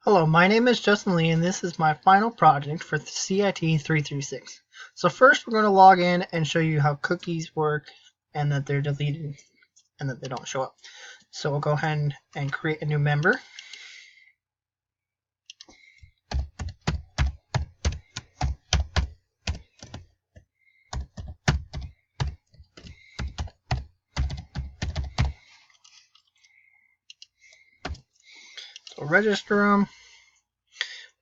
Hello, my name is Justin Lee and this is my final project for CIT 336. So first we're going to log in and show you how cookies work and that they're deleted and that they don't show up. So we'll go ahead and create a new member. So register them.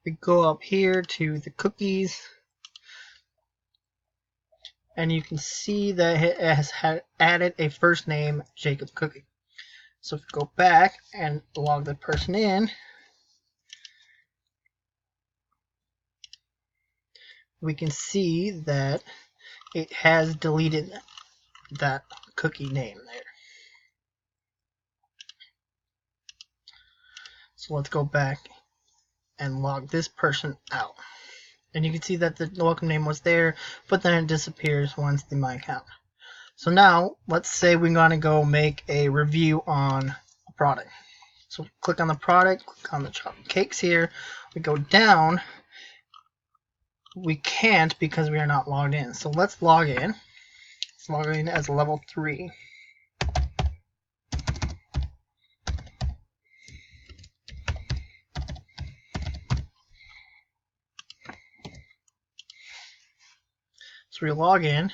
We go up here to the cookies and you can see that it has added a first name Jacob Cookie. So if we go back and log the person in, we can see that it has deleted that cookie name there. So let's go back and log this person out. And you can see that the welcome name was there, but then it disappears once the my account. So now, let's say we're going to go make a review on a product. So click on the product, click on the chocolate cakes here. We go down. We can't because we are not logged in. So let's log in. Let's log in as level 3. So we log in.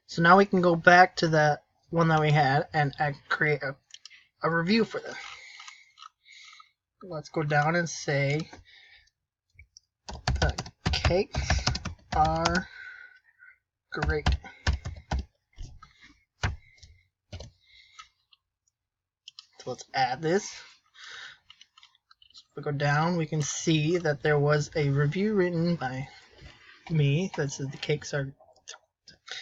So now we can go back to that one that we had and create a review for them. Let's go down and say the cakes are great. So let's add this. If we go down, we can see that there was a review written by me that says the cakes are.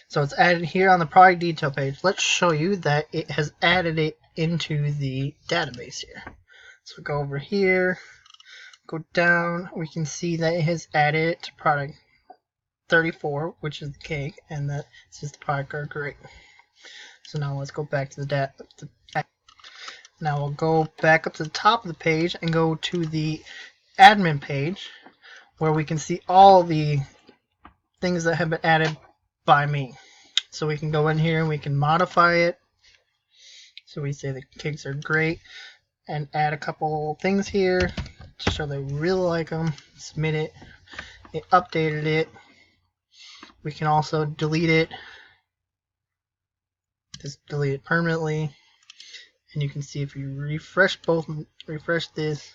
So it's added here on the product detail page. Let's show you that it has added it into the database here. So go over here, go down, we can see that it has added it to product 34, which is the cake, and that says the product are great. So now let's go back to the data. Now we'll go back up to the top of the page and go to the admin page where we can see all the things that have been added by me. So we can go in here and we can modify it. So we say the cakes are great and add a couple things here to show they really like them. Submit it. It updated it. We can also delete it. Just delete it permanently. And you can see if you refresh this,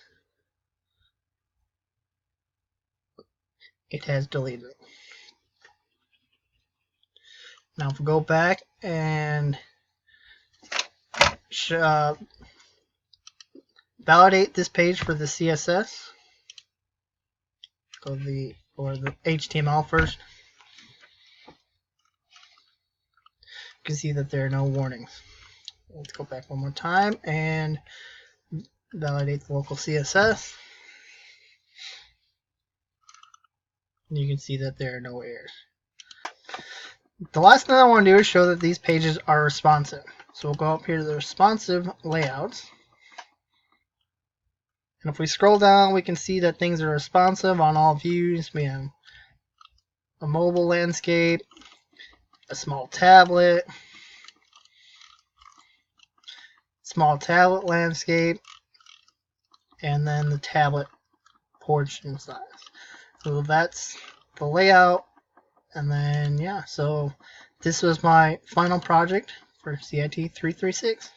it has deleted it. Now if we go back and validate this page for the CSS, go the HTML first. You can see that there are no warnings. Let's go back one more time and validate the local CSS. And you can see that there are no errors. The last thing I want to do is show that these pages are responsive. So we'll go up here to the responsive layouts. And if we scroll down, we can see that things are responsive on all views. We have a mobile landscape, a small tablet landscape, and then the tablet portion size. So that's the layout. And then, yeah, so this was my final project for CIT 336.